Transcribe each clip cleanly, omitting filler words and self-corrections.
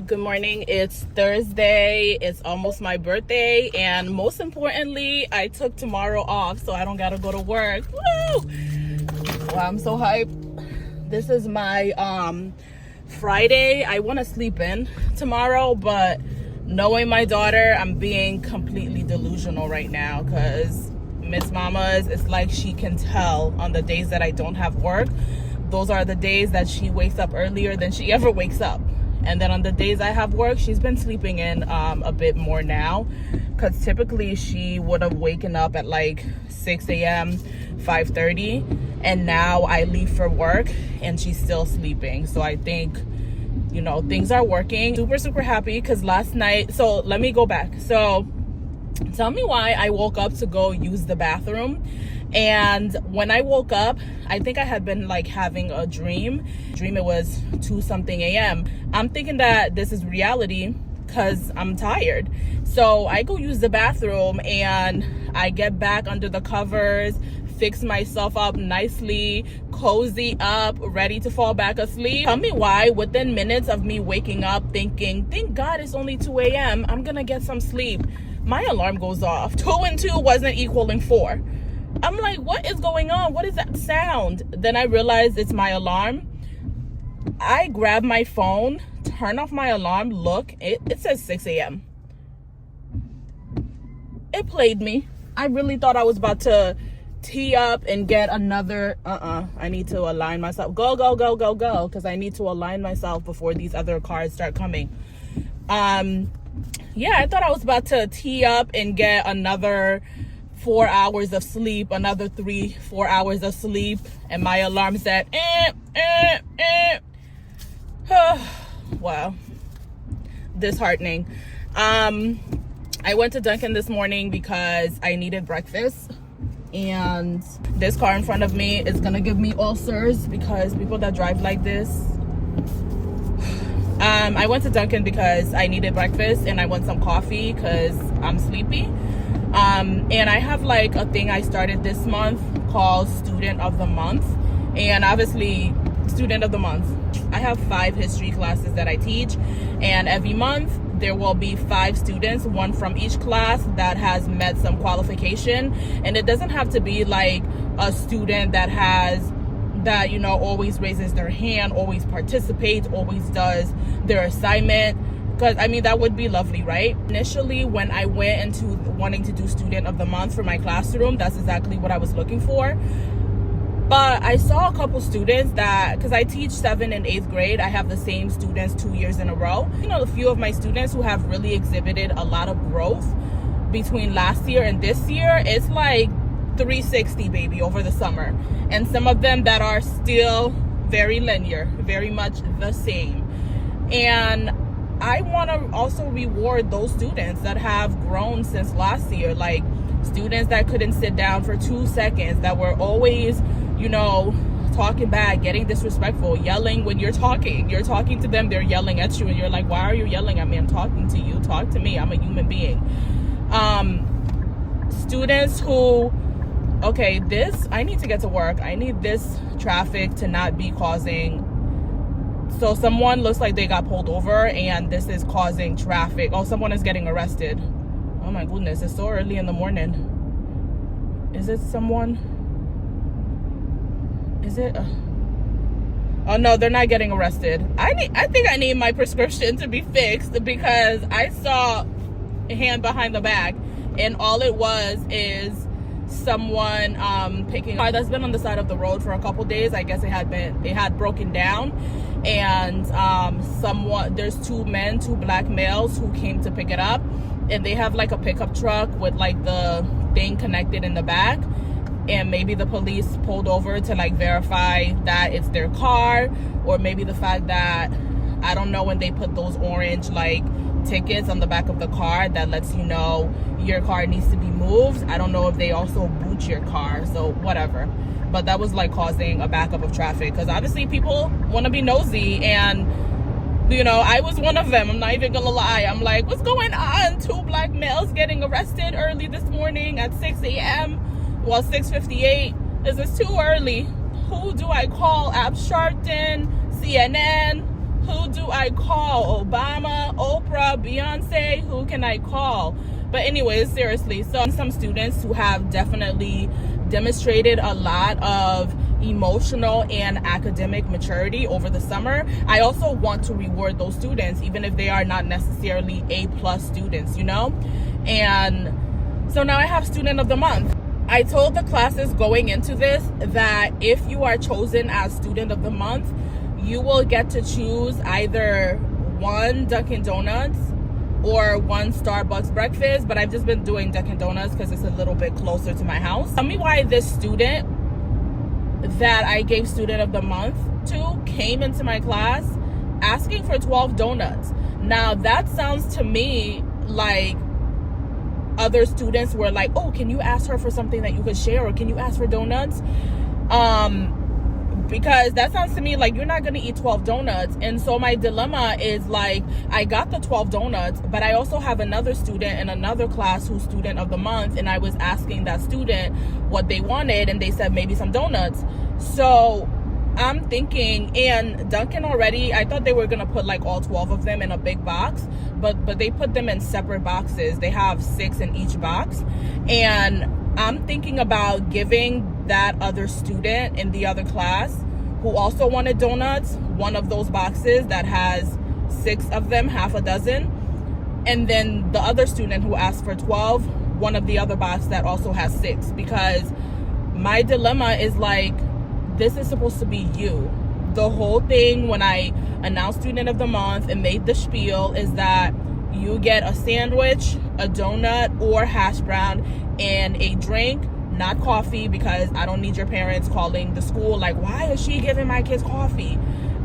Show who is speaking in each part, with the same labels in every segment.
Speaker 1: Good morning. It's Thursday. It's almost my birthday, and most importantly, I took tomorrow off so I don't gotta go to work. Woo! Wow, I'm so hyped. This is my Friday. I want to sleep in tomorrow, but knowing my daughter, I'm being completely delusional right now because Miss Mama's, it's like she can tell on the days that I don't have work. Those are the days that she wakes up earlier than she ever wakes up. And then on the days I have work, she's been sleeping in a bit more now, because typically she would have waken up at like 6 a.m., 5:30, and now I leave for work and she's still sleeping. So I think, you know, things are working. Super happy because last night, so let me go back. So tell me why I woke up to go use the bathroom. And when I woke up, I think I had been like having a dream. It was 2 something a.m. I'm thinking that this is reality because I'm tired. So I go use the bathroom and I get back under the covers, fix myself up nicely, cozy up, ready to fall back asleep. Tell me why within minutes of me waking up thinking, thank God it's only 2 a.m. I'm gonna get some sleep, my alarm goes off. 2 and 2 wasn't equaling 4. I'm like, what is going on? What is that sound? Then I realized it's my alarm. I grab my phone, turn off my alarm, look, it says 6 a.m. It played me. I really thought I was about to tee up and get another, I need to align myself. Go, because I need to align myself before these other cars start coming. Yeah, I thought I was about to tee up and get another 4 hours of sleep, another 3-4 hours of sleep, and my alarm said wow, disheartening. I went to Dunkin' this morning because I needed breakfast, and this car in front of me is gonna give me ulcers because people that drive like this. I went to Dunkin' because I needed breakfast and I want some coffee because I'm sleepy. And I have like a thing I started this month called Student of the Month. And obviously, Student of the Month, I have 5 history classes that I teach, and every month there will be 5 students, one from each class that has met some qualification. And it doesn't have to be like a student that you know, always raises their hand, always participates, always does their assignment, because I mean that would be lovely, right? Initially, when I went into wanting to do Student of the Month for my classroom, that's exactly what I was looking for. But I saw a couple students that, because I teach 7th and 8th grade, I have the same students 2 years in a row. You know, a few of my students who have really exhibited a lot of growth between last year and this year. It's like 360, baby, over the summer. And some of them that are still very linear, very much the same. And I want to also reward those students that have grown since last year, like students that couldn't sit down for 2 seconds, that were always, you know, talking back, getting disrespectful, yelling when you're talking to them, they're yelling at you, and you're like, why are you yelling at me? I'm talking to you. Talk to me. I'm a human being. Students who, okay, I need to get to work. I need this traffic to not be causing. So someone looks like they got pulled over and this is causing traffic. Oh, someone is getting arrested. Oh my goodness, it's so early in the morning. Is it someone? Is it? Oh no, they're not getting arrested. I think I need my prescription to be fixed because I saw a hand behind the back and all it was is someone picking a car that's been on the side of the road for a couple days. I guess it had broken down, and there's 2 black males who came to pick it up, and they have like a pickup truck with like the thing connected in the back, and maybe the police pulled over to like verify that it's their car, or maybe the fact that, I don't know, when they put those orange like tickets on the back of the car that lets you know your car needs to be moved. I don't know if they also boot your car, so whatever. But that was like causing a backup of traffic because obviously people want to be nosy, and you know, I was one of them. I'm not even gonna lie. I'm like, what's going on? 2 black males getting arrested early this morning at 6 a.m. Well, 6:58. This is too early. Who do I call? App Sharpton, CNN, Who do I call? Obama, Oprah, Beyonce? Who can I call? But anyways, seriously, so some students who have definitely demonstrated a lot of emotional and academic maturity over the summer. I also want to reward those students, even if they are not necessarily A+ students, you know? And so now I have Student of the Month. I told the classes going into this that if you are chosen as Student of the Month, you will get to choose either one Dunkin' Donuts or one Starbucks breakfast, but I've just been doing Dunkin' Donuts because it's a little bit closer to my house. Tell me why this student that I gave Student of the Month to came into my class asking for 12 donuts. Now that sounds to me like other students were like, oh, can you ask her for something that you could share, or can you ask for donuts? Because that sounds to me like you're not gonna eat 12 donuts. And so my dilemma is like, I got the 12 donuts, but I also have another student in another class who's Student of the Month, and I was asking that student what they wanted, and they said maybe some donuts. So I'm thinking, and Dunkin' already, I thought they were gonna put like all 12 of them in a big box, but they put them in separate boxes. They have 6 in each box. And I'm thinking about giving that other student in the other class who also wanted donuts one of those boxes that has 6 of them, half a dozen. And then the other student who asked for 12, one of the other box that also has 6. Because my dilemma is like, this is supposed to be you. The whole thing when I announced Student of the Month and made the spiel is that you get a sandwich, a donut, or hash brown, and a drink, not coffee, because I don't need your parents calling the school like, why is she giving my kids coffee?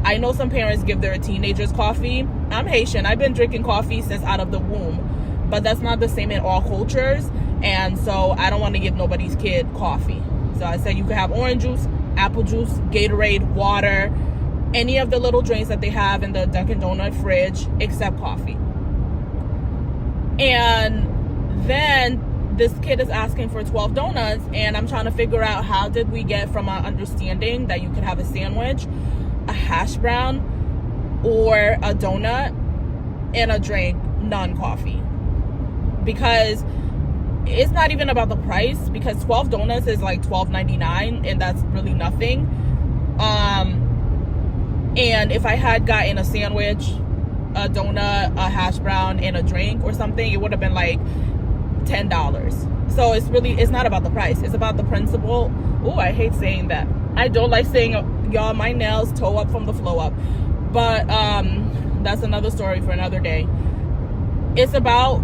Speaker 1: I know some parents give their teenagers coffee. I'm Haitian. I've been drinking coffee since out of the womb, but that's not the same in all cultures. And so I don't want to give nobody's kid coffee. So I said you could have orange juice, apple juice, Gatorade, water, any of the little drinks that they have in the Dunkin' Donut fridge except coffee. And then this kid is asking for 12 donuts, and I'm trying to figure out how did we get from our understanding that you could have a sandwich, a hash brown, or a donut, and a drink, non-coffee. Because it's not even about the price, because 12 donuts is like $12.99, and that's really nothing. And if I had gotten a sandwich, a donut, a hash brown, and a drink or something, it would have been like $10. So it's not about the price, it's about the principle. Oh, I hate saying that. I don't like saying, y'all, my nails toe up from the flow up, but that's another story for another day. It's about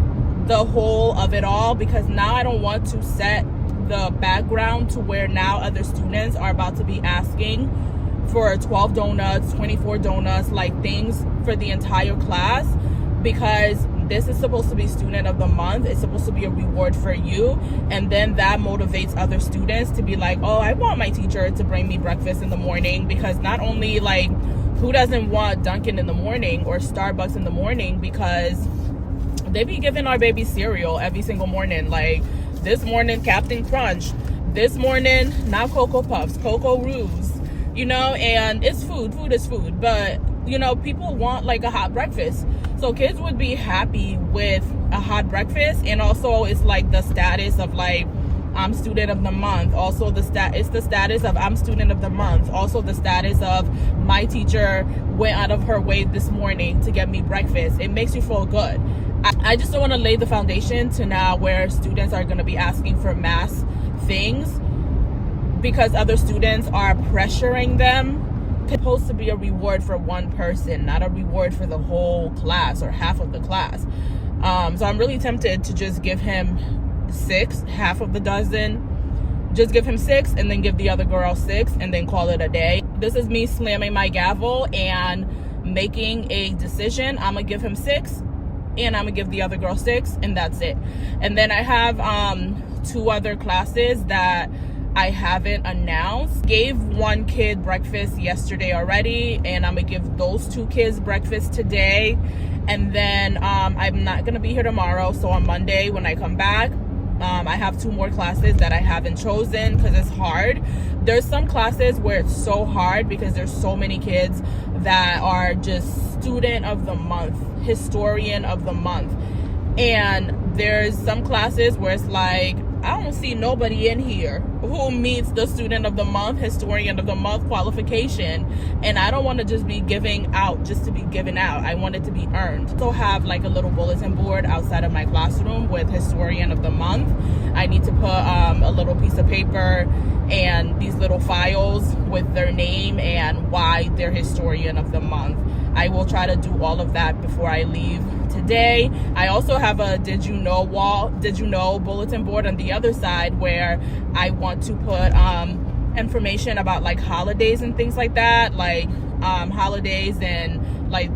Speaker 1: the whole of it all, because now I don't want to set the background to where now other students are about to be asking for 12 donuts, 24 donuts, like things for the entire class, because this is supposed to be Student of the Month. It's supposed to be a reward for you. And then that motivates other students to be like, oh, I want my teacher to bring me breakfast in the morning, because not only, like, who doesn't want Dunkin' in the morning or Starbucks in the morning, because they be giving our baby cereal every single morning. Like this morning, Captain Crunch. This morning, not Cocoa Puffs, Cocoa Roos. You know, and it's food is food, but you know, people want like a hot breakfast. So kids would be happy with a hot breakfast. And also it's like the status of like, I'm Student of the Month. Also it's the status of I'm Student of the Month. Also the status of my teacher went out of her way this morning to get me breakfast. It makes you feel good. I just don't want to lay the foundation to now where students are going to be asking for mass things because other students are pressuring them. It's supposed to be a reward for one person, not a reward for the whole class or half of the class. So I'm really tempted to just give him 6, half of the dozen. Just give him 6 and then give the other girl 6 and then call it a day. This is me slamming my gavel and making a decision. I'm gonna give him 6 and I'm gonna give the other girl 6, and that's it. And then I have 2 other classes that I haven't announced. Gave one kid breakfast yesterday already, and I'm gonna give those 2 kids breakfast today. And then I'm not gonna be here tomorrow, so on Monday when I come back, I have 2 more classes that I haven't chosen because it's hard. There's some classes where it's so hard because there's so many kids that are just student of the month, historian of the month. And there's some classes where it's like, I don't see nobody in here who meets the student of the month, historian of the month qualification. And I don't want to just be giving out just to be given out. I want it to be earned. So have like a little bulletin board outside of my classroom with historian of the month. I need to put a little piece of paper and these little files with their name and why they're historian of the month. I will try to do all of that before I leave today. I also have a did you know bulletin board on the other side where I want to put information about like holidays and things like that, like holidays, and like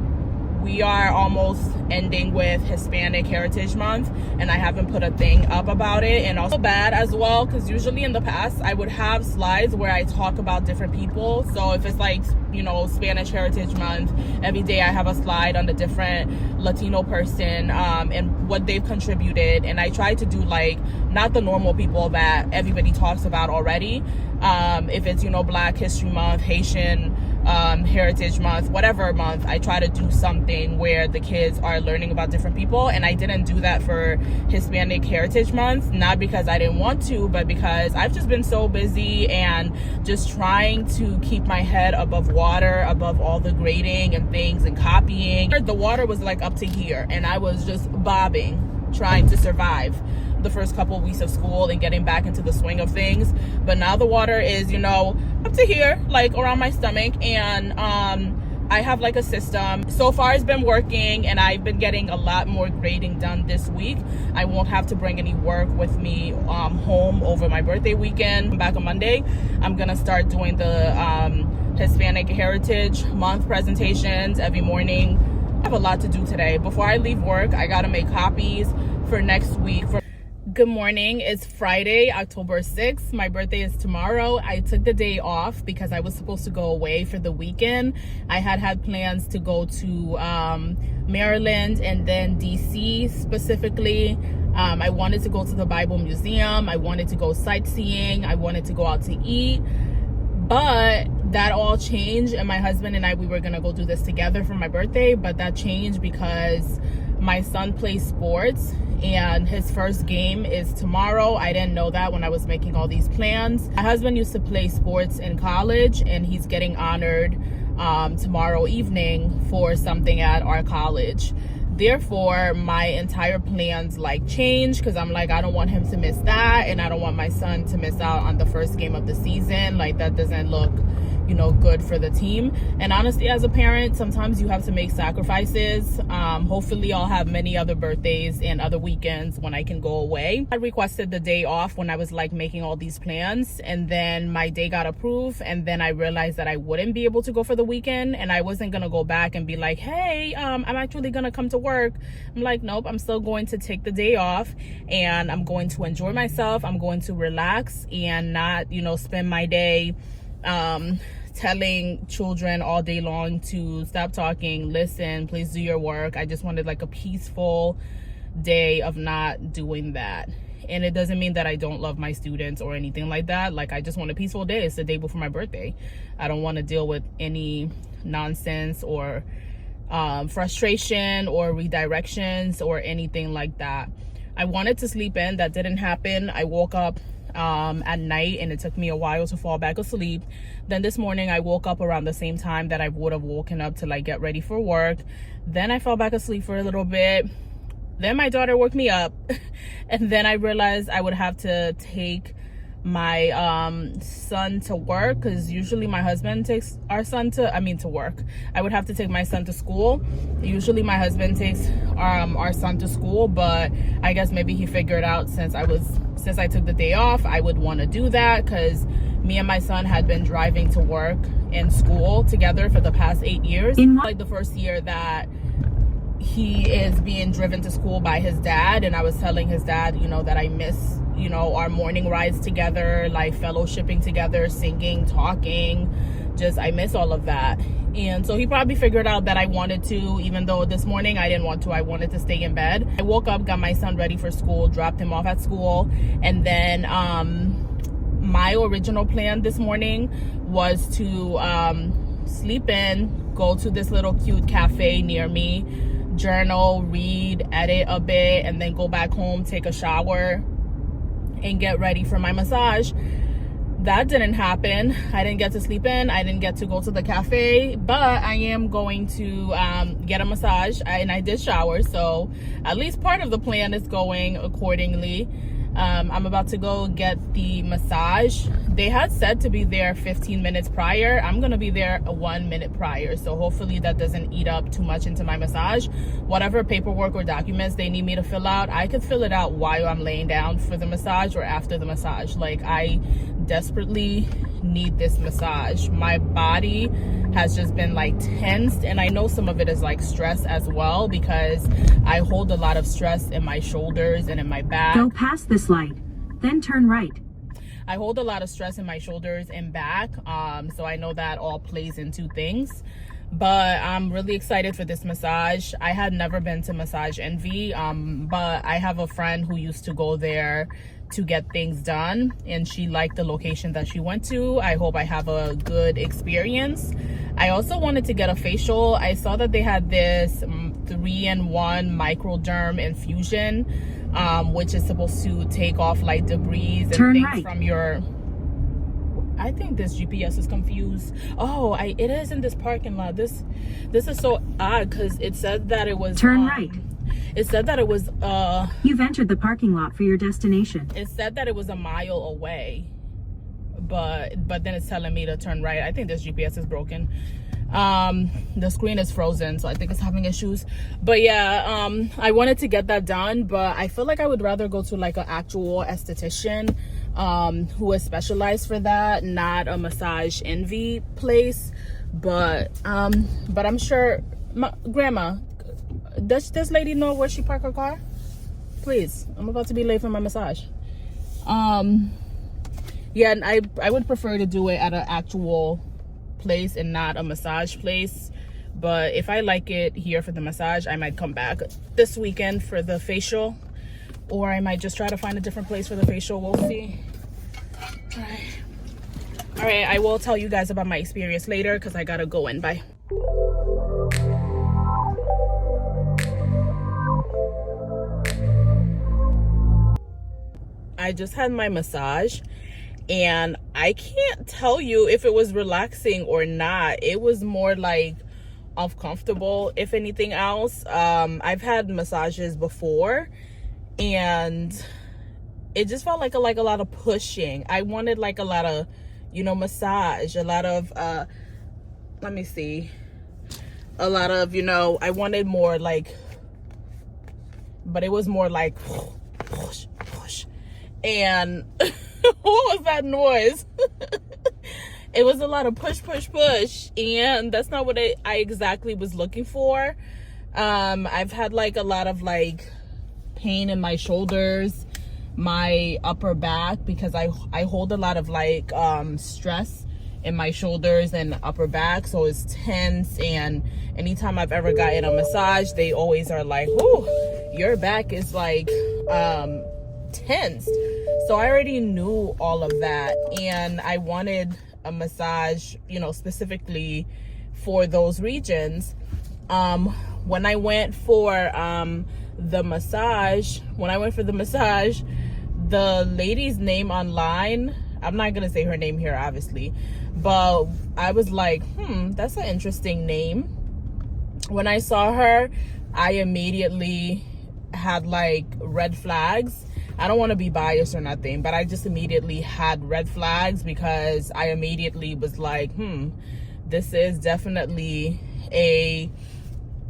Speaker 1: we are almost ending with Hispanic Heritage Month, and I haven't put a thing up about it. And also bad as well, because usually in the past I would have slides where I talk about different people. So if it's like, you know, Spanish Heritage Month, every day I have a slide on a different Latino person and what they've contributed. And I try to do like not the normal people that everybody talks about already. If it's, you know, Black History Month, Haitian Heritage Month, whatever month, I try to do something where the kids are learning about different people. And I didn't do that for Hispanic Heritage Month, not because I didn't want to, but because I've just been so busy and just trying to keep my head above water, above all the grading and things and copying. The water was like up to here and I was just bobbing, trying to survive the first couple of weeks of school and getting back into the swing of things. But now the water is, you know, up to here, like around my stomach. And I have like a system. So far it's been working and I've been getting a lot more grading done this week. I won't have to bring any work with me home over my birthday weekend. I'm back on Monday. I'm gonna start doing the Hispanic Heritage Month presentations every morning. I have a lot to do today. Before I leave work, I gotta make copies for next week. Good morning. It's Friday, October 6th. My birthday is tomorrow. I took the day off because I was supposed to go away for the weekend. I had plans to go to Maryland and then DC specifically. I wanted to go to the Bible Museum. I wanted to go sightseeing. I wanted to go out to eat. But that all changed, and my husband and I, we were gonna go do this together for my birthday, but that changed because my son plays sports and his first game is tomorrow. I didn't know that when I was making all these plans. My husband used to play sports in college and he's getting honored tomorrow evening for something at our college. Therefore, my entire plans like changed because I'm like, I don't want him to miss that, and I don't want my son to miss out on the first game of the season. Like, that doesn't look, you know, good for the team. And honestly, as a parent, sometimes you have to make sacrifices. Hopefully I'll have many other birthdays and other weekends when I can go away. I requested the day off when I was like making all these plans, and then my day got approved, and then I realized that I wouldn't be able to go for the weekend, and I wasn't gonna go back and be like, hey, I'm actually gonna come to work. I'm like, nope, I'm still going to take the day off and I'm going to enjoy myself. I'm going to relax and not, you know, spend my day telling children all day long to stop talking, listen, please do your work. I just wanted like a peaceful day of not doing that. And it doesn't mean that I don't love my students or anything like that. Like, I just want a peaceful day. It's the day before my birthday. I don't want to deal with any nonsense or frustration or redirections or anything like that. I wanted to sleep in. That didn't happen. I woke up at night and it took me a while to fall back asleep. Then this morning I woke up around the same time that I would have woken up to like get ready for work. Then I fell back asleep for a little bit. Then my daughter woke me up and then I realized I would have to take my son to work, because usually my husband takes our son to work. I would have to take my son to school. Usually my husband takes our son to school, but I guess maybe he figured out since I took the day off, I would want to do that, because me and my son had been driving to work and school together for the past 8 years. Like the first year that he is being driven to school by his dad, and I was telling his dad, you know, that I miss, you know, our morning rides together, like fellowshipping together, singing, talking, just I miss all of that. And so he probably figured out that I wanted to, even though this morning I didn't want to. I wanted to stay in bed. I woke up, got my son ready for school, dropped him off at school, and then my original plan this morning was to sleep in, go to this little cute cafe near me, journal, read, edit a bit, and then go back home, take a shower, and get ready for my massage. That didn't happen. I didn't get to sleep in. I didn't get to go to the cafe, but I am going to get a massage, and I did shower, so at least part of the plan is going accordingly. I'm about to go get the massage. They had said to be there 15 minutes prior. I'm gonna be there 1 minute prior, so hopefully that doesn't eat up too much into my massage. Whatever paperwork or documents they need me to fill out, I could fill it out while I'm laying down for the massage or after the massage. Like, I desperately need this massage. My body has just been like tensed, and I know some of it is like stress as well, because I hold a lot of stress in my shoulders and in my back.
Speaker 2: Go past this light, then turn right.
Speaker 1: I hold a lot of stress in my shoulders and back, so I know that all plays into things. But I'm really excited for this massage. I had never been to Massage Envy, but I have a friend who used to go there to get things done, and she liked the location that she went to. I hope I have a good experience. I also wanted to get a facial. I saw that they had this 3-in-1 microderm infusion, which is supposed to take off like debris and things from your... I think this GPS is confused. Oh, it is in this parking lot. This is so odd, because it said that it was...
Speaker 2: Turn right.
Speaker 1: It said that it was...
Speaker 2: You've entered the parking lot for your destination.
Speaker 1: It said that it was a mile away, but then it's telling me to turn right. I think this GPS is broken. The screen is frozen, so I think it's having issues. But yeah, I wanted to get that done, but I feel like I would rather go to like an actual esthetician who is specialized for that, not a Massage Envy place. But I'm sure... Grandma, does this lady know where she parked her car? Please, I'm about to be late for my massage. Yeah, and I would prefer to do it at an actual place and not a massage place. But if I like it here for the massage, I might come back this weekend for the facial, or I might just try to find a different place for the facial. We'll see. All right, I will tell you guys about my experience later, because I gotta go in. Bye. I just had my massage, and I can't tell you if it was relaxing or not. It was more like uncomfortable, if anything else. I've had massages before, and it just felt like a lot of pushing. I wanted like a lot of, massage, a lot of let me see, a lot of, I wanted more like, but it was more like push. And what was that noise? It was a lot of push, and that's not what I exactly was looking for. I've had like a lot of like pain in my shoulders, my upper back, because I hold a lot of like stress in my shoulders and upper back, so it's tense. And anytime I've ever gotten a massage, they always are like, "Oh, your back is like tense." So I already knew all of that, and I wanted a massage, specifically for those regions. When I went for the massage, the lady's name online, I'm not gonna say her name here, obviously, but I was like, that's an interesting name. When I saw her, I immediately had like red flags. I don't want to be biased or nothing, but I just immediately had red flags, because I immediately was like, this is definitely a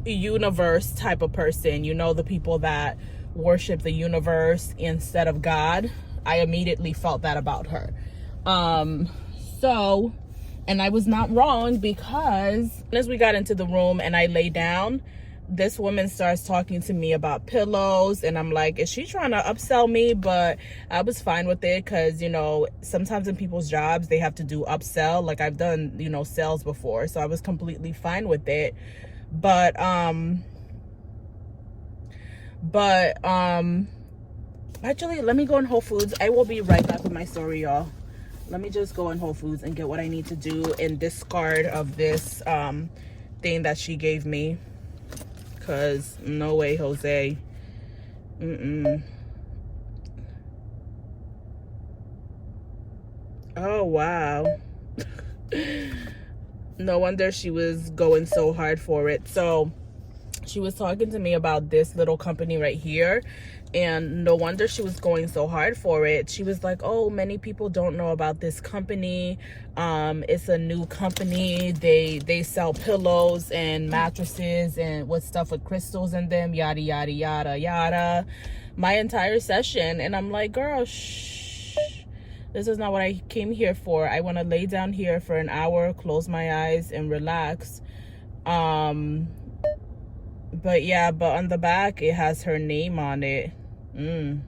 Speaker 1: universe type of person. The people that worship the universe instead of God. I immediately felt that about her. So, and I was not wrong, because as we got into the room and I lay down, this woman starts talking to me about pillows, and I'm like, is she trying to upsell me? But I was fine with it, because sometimes in people's jobs they have to do upsell. Like, I've done sales before, so I was completely fine with it. But actually, let me go in Whole Foods. I will be right back with my story, y'all. Let me just go in Whole Foods and get what I need to do and discard of this thing that she gave me, because no way, Jose. Oh wow. No wonder she was going so hard for it. So she was talking to me about this little company right here, and no wonder she was going so hard for it. She was like, oh, many people don't know about this company. It's a new company. They sell pillows and mattresses and with stuff with crystals in them, yada yada yada yada, my entire session. And I'm like, girl, shh, this is not what I came here for. I want to lay down here for an hour, close my eyes and relax. But yeah, but on the back, it has her name on it. All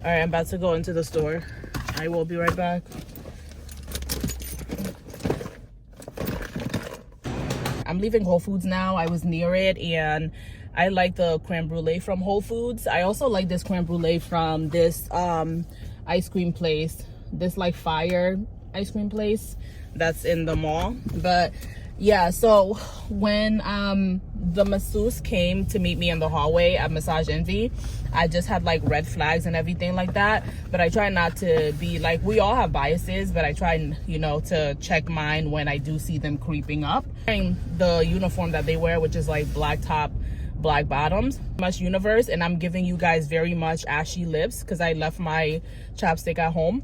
Speaker 1: right, I'm about to go into the store. I will be right back. I'm leaving Whole Foods now. I was near it, and I like the creme brulee from Whole Foods. I also like this creme brulee from this ice cream place. This like fire ice cream place that's in the mall. But yeah, so when the masseuse came to meet me in the hallway at Massage Envy, I just had like red flags and everything like that. But I try not to be like, we all have biases, but I try, you know, to check mine when I do see them creeping up. The uniform that they wear, which is like black top, black bottoms, much universe. And I'm giving you guys very much ashy lips because I left my chapstick at home.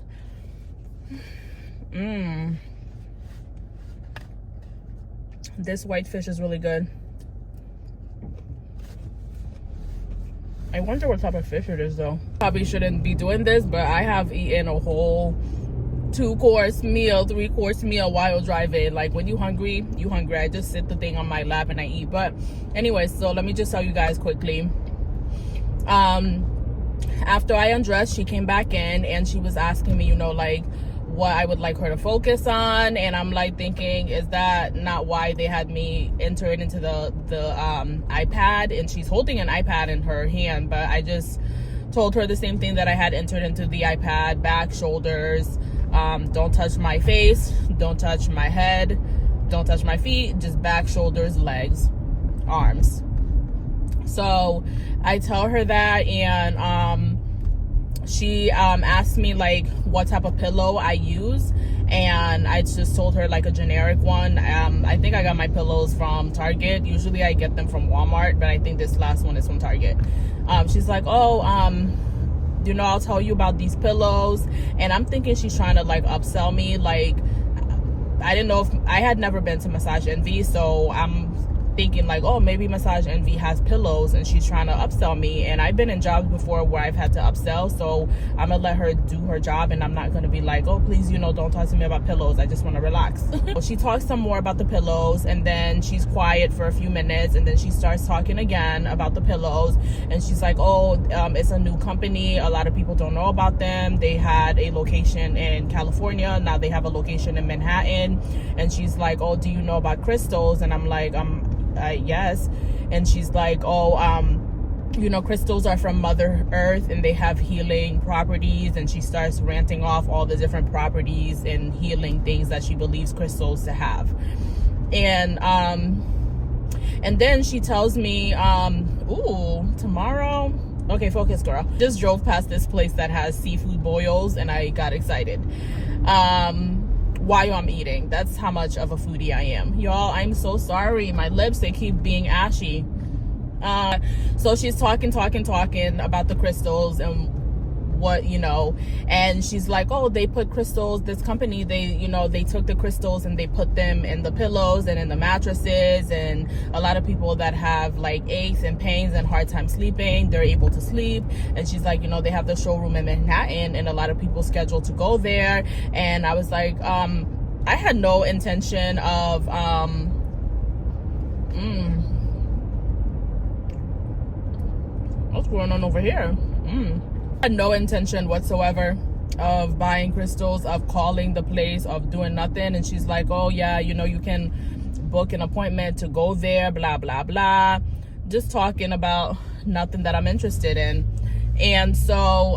Speaker 1: This white fish is really good. I wonder what type of fish it is though. Probably shouldn't be doing this, but I have eaten a whole 2-course meal, 3-course meal while driving. Like when you hungry, you hungry. I just sit the thing on my lap and I eat. But anyway, so let me just tell you guys quickly. After I undressed, she came back in and she was asking me, you know, like what I would like her to focus on. And I'm like thinking, is that not why they had me enter it into the iPad? And she's holding an iPad in her hand, but I just told her the same thing that I had entered into the iPad: back, shoulders, don't touch my face, don't touch my head, don't touch my feet, just back, shoulders, legs, arms. So I tell her that, and she asked me like what type of pillow I use, and I just told her like a generic one. I think I got my pillows from Target. Usually I get them from Walmart, but I think this last one is from Target. She's like, oh, you know, I'll tell you about these pillows. And I'm thinking she's trying to like upsell me. Like, I didn't know if I had never been to Massage Envy, so I'm thinking like, oh, maybe Massage Envy has pillows and she's trying to upsell me. And I've been in jobs before where I've had to upsell, so I'm gonna let her do her job, and I'm not gonna be like, oh, please, you know, don't talk to me about pillows, I just want to relax. She talks some more about the pillows, and then she's quiet for a few minutes, and then she starts talking again about the pillows. And she's like, oh, it's a new company, a lot of people don't know about them. They had a location in California, now they have a location in Manhattan. And she's like, oh, do you know about crystals? And I'm like, yes. And she's like, oh, you know, crystals are from Mother Earth and they have healing properties. And she starts ranting off all the different properties and healing things that she believes crystals to have. And then she tells me, ooh, tomorrow, okay, focus, girl. Just drove past this place that has seafood boils and I got excited. While I'm eating. That's how much of a foodie I am. Y'all, I'm so sorry. My lips, they keep being ashy. So she's talking about the crystals and what, you know, and she's like, oh, they put crystals, this company, they, you know, they took the crystals and they put them in the pillows and in the mattresses, and a lot of people that have like aches and pains and hard time sleeping, they're able to sleep. And she's like, you know, they have the showroom in Manhattan and a lot of people scheduled to go there. And I was like, I had no intention of what's going on over here? I had no intention whatsoever of buying crystals, of calling the place, of doing nothing. And she's like, oh yeah, you know, you can book an appointment to go there, blah blah blah, just talking about nothing that I'm interested in. And so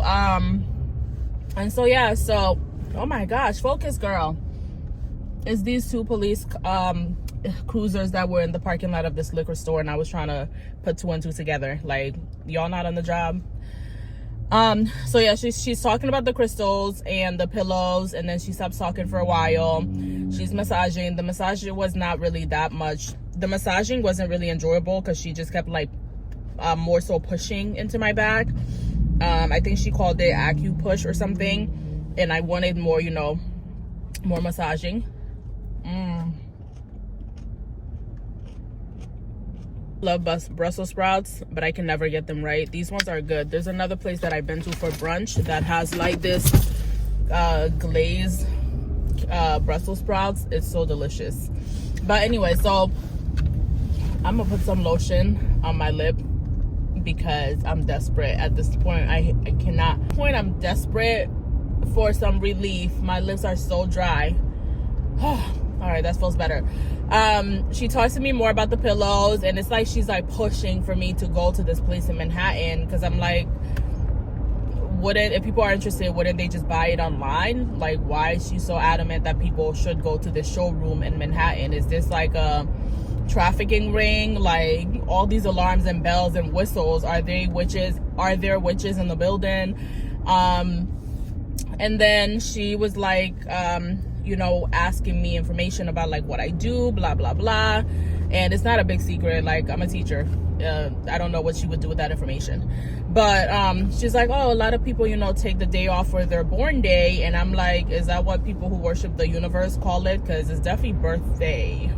Speaker 1: yeah, so oh my gosh, focus, girl. It's these two police cruisers that were in the parking lot of this liquor store, and I was trying to put two and two together. Like, y'all not on the job. So yeah, she's talking about the crystals and the pillows, and then she stops talking for a while. She's massaging. The massage was not really that much. The massaging wasn't really enjoyable because she just kept like more so pushing into my back. I think she called it acupush or something, and I wanted more, you know, more massaging. Love Brussels sprouts, but I can never get them right. These ones are good. There's another place that I've been to for brunch that has like this glazed Brussels sprouts. It's so delicious. But anyway, so I'm gonna put some lotion on my lip because I'm desperate at this point. I cannot. I'm desperate for some relief. My lips are so dry. All right, that feels better. She talks to me more about the pillows, and it's like she's like pushing for me to go to this place in Manhattan, because I'm like, if people are interested, wouldn't they just buy it online? Like, why is she so adamant that people should go to this showroom in Manhattan? Is this like a trafficking ring? Like, all these alarms and bells and whistles, are they witches? Are there witches in the building? And then she was like, you know, asking me information about like what I do, blah blah blah. And it's not a big secret, like, I'm a teacher. I don't know what she would do with that information, but she's like, oh, a lot of people, you know, take the day off for their born day. And I'm like, is that what people who worship the universe call it? Because it's definitely birthday.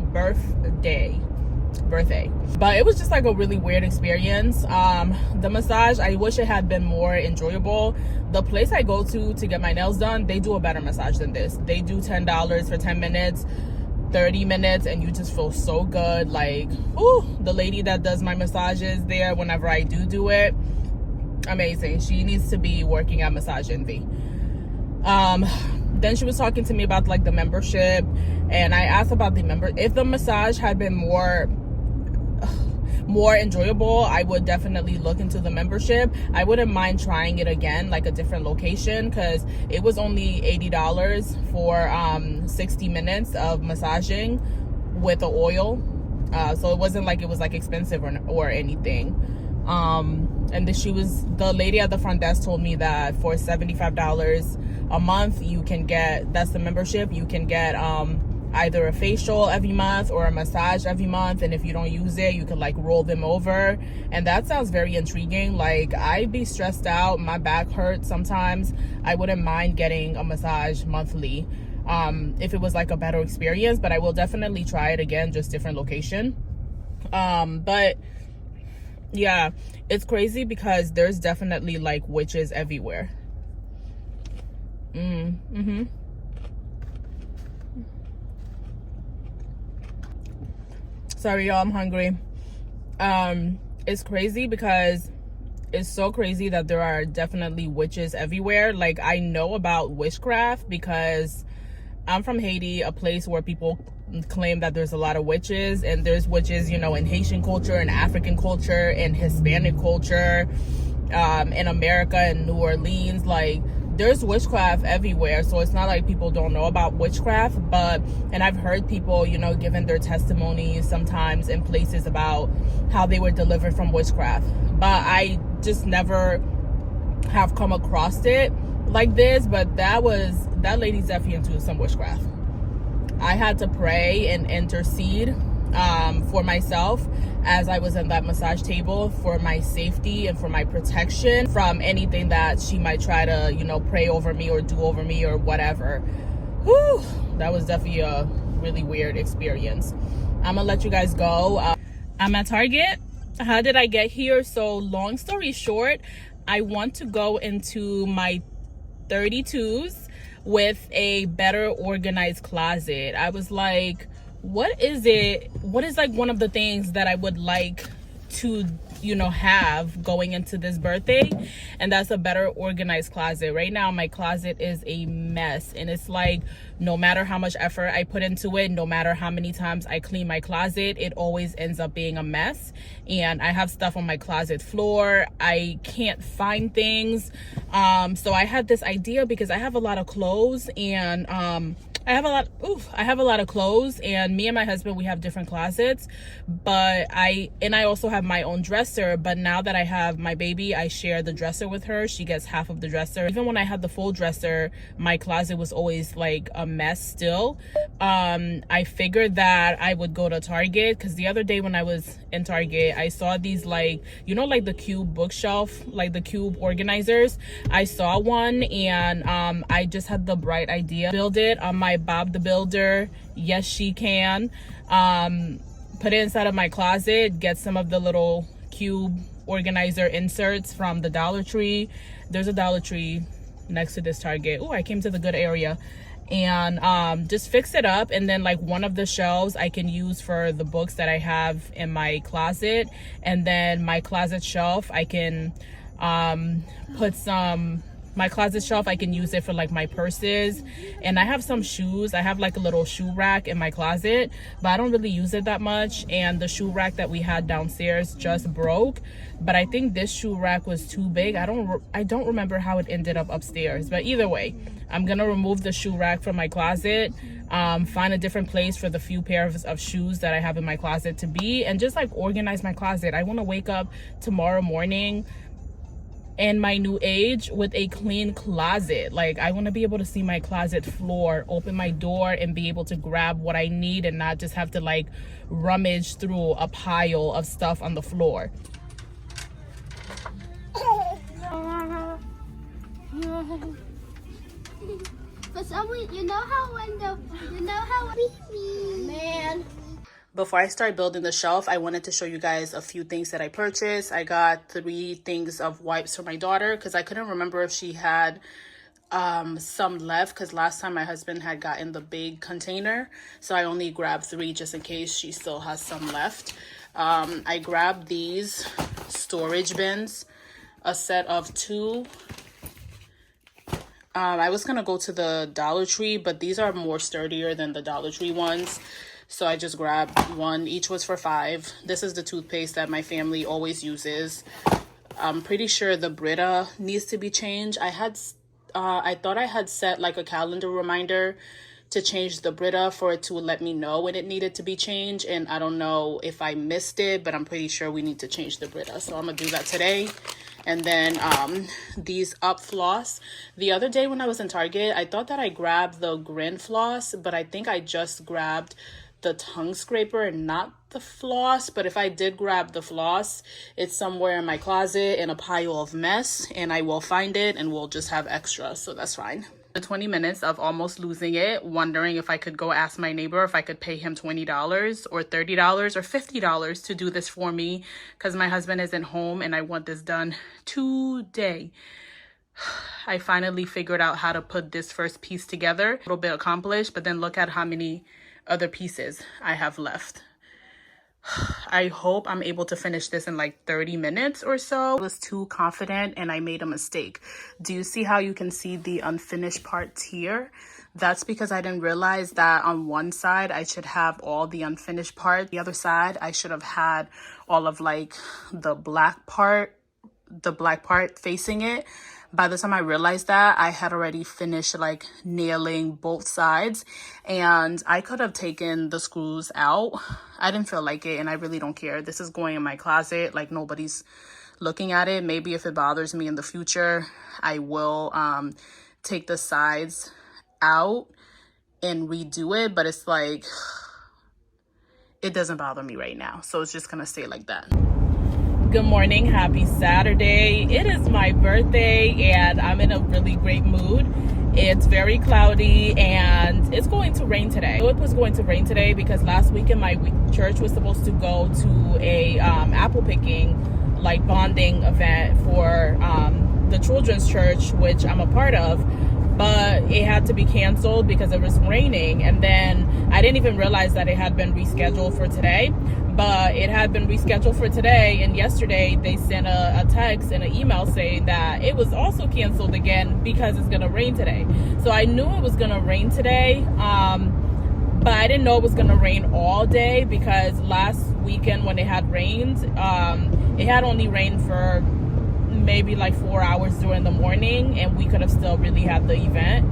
Speaker 1: But it was just like a really weird experience. The massage, I wish it had been more enjoyable. The place I go to get my nails done, they do a better massage than this. They do $10 for 10 minutes, 30 minutes, and you just feel so good. Like, ooh, the lady that does my massages there whenever I do it, amazing. She needs to be working at Massage Envy. Then she was talking to me about like the membership, and I asked about if the massage had been more enjoyable, I would definitely look into the membership. I wouldn't mind trying it again, like a different location, because it was only $80 for 60 minutes of massaging with the oil. So it wasn't like it was like expensive or anything. And the lady at the front desk told me that for $75 a month, you can get, that's the membership, you can get either a facial every month or a massage every month, and if you don't use it, you can like roll them over. And that sounds very intriguing. Like, I'd be stressed out, my back hurts sometimes. I wouldn't mind getting a massage monthly if it was like a better experience, but I will definitely try it again, just different location. But yeah, it's crazy because there's definitely like witches everywhere. Sorry, y'all, I'm hungry. It's crazy because it's so crazy that there are definitely witches everywhere. Like, I know about witchcraft because I'm from Haiti, a place where people claim that there's a lot of witches, and there's witches, you know, in Haitian culture, in African culture, in Hispanic culture, in America, in New Orleans. Like, there's witchcraft everywhere, so it's not like people don't know about witchcraft. And I've heard people, you know, giving their testimonies sometimes in places about how they were delivered from witchcraft, but I just never have come across it like this. But that lady's definitely into some witchcraft. I had to pray and intercede for myself as I was in that massage table, for my safety and for my protection from anything that she might try to, you know, pray over me or do over me or whatever. Whew, that was definitely a really weird experience. I'm gonna let you guys go. I'm at Target. How did I get here? So long story short, I want to go into my 32s with a better organized closet. I was like, what is like one of the things that I would like to, you know, have going into this birthday? And that's a better organized closet. Right now my closet is a mess, and it's like, no matter how much effort I put into it, no matter how many times I clean my closet, it always ends up being a mess. And I have stuff on my closet floor, I can't find things. So I had this idea, because I have a lot of clothes, and I have a lot of clothes, and me and my husband, we have different closets, but I also have my own dresser. But now that I have my baby, I share the dresser with her. She gets half of the dresser. Even when I had the full dresser, my closet was always like a mess still. I figured that I would go to Target, because the other day when I was in Target, I saw these, like, you know, like the cube bookshelf, like the cube organizers. I saw one, and I just had the bright idea, build it on my Bob the Builder Yes She Can, put it inside of my closet, get some of the little cube organizer inserts from the Dollar Tree. There's a Dollar Tree next to this Target. Oh, I came to the good area. And just fix it up, and then like one of the shelves I can use for the books that I have in my closet, and then my closet shelf I can my closet shelf, I can use it for like my purses. And I have some shoes. I have like a little shoe rack in my closet, but I don't really use it that much. And the shoe rack that we had downstairs just broke, but I think this shoe rack was too big. I don't remember how it ended up upstairs, but either way, I'm gonna remove the shoe rack from my closet, find a different place for the few pairs of shoes that I have in my closet to be, and just like organize my closet. I want to wake up tomorrow morning in my new age with a clean closet. Like, I want to be able to see my closet floor, open my door, and be able to grab what I need, and not just have to like rummage through a pile of stuff on the floor.
Speaker 3: For some reason, man.
Speaker 1: Before I start building the shelf, I wanted to show you guys a few things that I purchased. I got 3 things of wipes for my daughter, because I couldn't remember if she had some left, because last time my husband had gotten the big container, so I only grabbed 3 just in case she still has some left. I grabbed these storage bins, a set of 2. I was gonna go to the Dollar Tree, but these are more sturdier than the Dollar Tree ones, so I just grabbed 1. Each was for $5. This is the toothpaste that my family always uses. I'm pretty sure the Brita needs to be changed. I thought I had set like a calendar reminder to change the Brita for it to let me know when it needed to be changed, and I don't know if I missed it, but I'm pretty sure we need to change the Brita, so I'm gonna do that today. And then these Up Floss. The other day when I was in Target, I thought that I grabbed the Grin Floss, but I think I just grabbed the tongue scraper and not the floss. But if I did grab the floss, it's somewhere in my closet in a pile of mess, and I will find it, and we'll just have extra, so that's fine. The 20 minutes of almost losing it, wondering if I could go ask my neighbor if I could pay him $20 or $30 or $50 to do this for me, because my husband isn't home and I want this done today. I finally figured out how to put this first piece together. A little bit accomplished, but then look at how many other pieces I have left. I hope I'm able to finish this in like 30 minutes or so. I was too confident and I made a mistake. Do you see how you can see the unfinished parts here? That's because I didn't realize that on one side I should have all the unfinished part. The other side I should have had all of like the black part facing it. By the time I realized that, I had already finished like nailing both sides, and I could have taken the screws out. I didn't feel like it, and I really don't care. This is going in my closet, like nobody's looking at it. Maybe if it bothers me in the future, I will take the sides out and redo it, but it's like, it doesn't bother me right now, so it's just gonna stay like that. Good morning, happy Saturday. It is my birthday and I'm in a really great mood. It's very cloudy and it's going to rain today. It was going to rain today because last weekend my church was supposed to go to a apple picking, like bonding event for the children's church, which I'm a part of, but it had to be canceled because it was raining. And then I didn't even realize that it had been rescheduled for today. But it had been rescheduled for today, and yesterday they sent a text and an email saying that it was also canceled again because it's gonna rain today. So I knew it was gonna rain today, but I didn't know it was gonna rain all day, because last weekend when it had rained, it had only rained for maybe like 4 hours during the morning, and we could have still really had the event.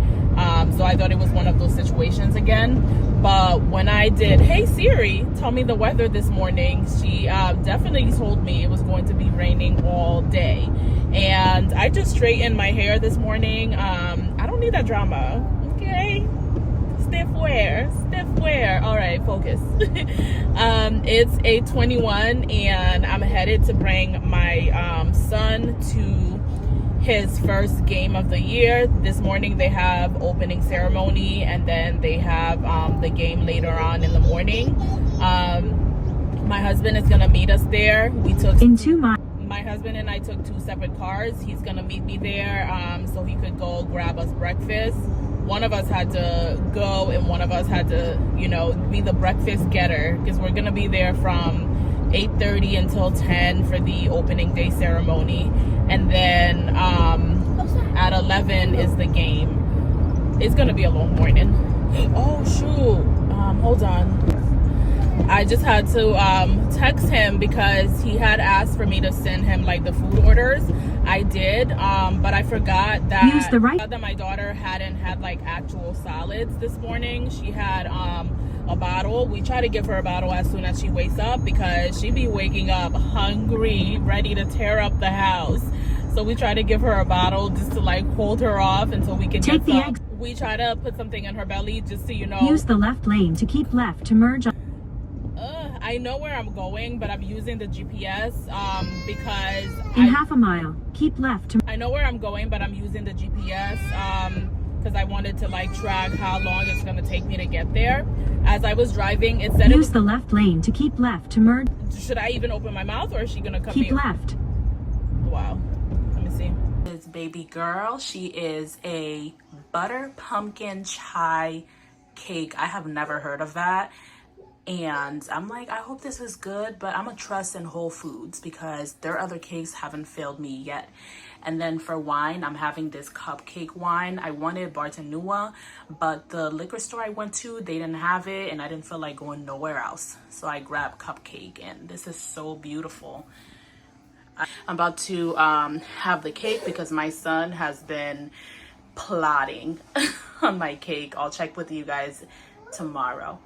Speaker 1: So I thought it was one of those situations again. But when I did, hey Siri, tell me the weather this morning, she definitely told me it was going to be raining all day. And I just straightened my hair this morning. I don't need that drama, okay? Stiff wear. All right, focus. It's 8:21 and I'm headed to bring my son to his first game of the year. This morning they have opening ceremony and then they have the game later on in the morning. My husband is gonna meet us there. My husband and I took 2 separate cars. He's gonna meet me there so he could go grab us breakfast. One of us had to go and one of us had to, you know, be the breakfast getter because we're gonna be there from 8:30 until 10 for the opening day ceremony, and then at 11 is the game. It's gonna be a long morning. Oh shoot, hold on. I just had to text him because he had asked for me to send him like the food orders. I did, but I forgot that that my daughter hadn't had like actual solids this morning. She had a bottle. We try to give her a bottle as soon as she wakes up because she be waking up hungry, ready to tear up the house. So we try to give her a bottle just to like hold her off until we can get some. We try to put something in her belly just so you know.
Speaker 2: Use the left lane to keep left to merge.
Speaker 1: I know where I'm going, but I'm using the GPS because
Speaker 2: half a mile, keep left to.
Speaker 1: I know where I'm going, but I'm using the GPS because I wanted to like track how long it's gonna take me to get there. As I was driving, it said
Speaker 2: use the left lane to keep left to merge.
Speaker 1: Should I even open my mouth or is she gonna come?
Speaker 2: Keep left.
Speaker 1: Wow. Let me see. This baby girl, she is a butter pumpkin chai cake. I have never heard of that. And I'm like, I hope this is good, but I'm gonna trust in Whole Foods because their other cakes haven't failed me yet. And then for wine, I'm having this cupcake wine. I wanted Bartonua, but the liquor store I went to, they didn't have it and I didn't feel like going nowhere else. So I grabbed cupcake and this is so beautiful. I'm about to have the cake because my son has been plotting on my cake. I'll check with you guys tomorrow.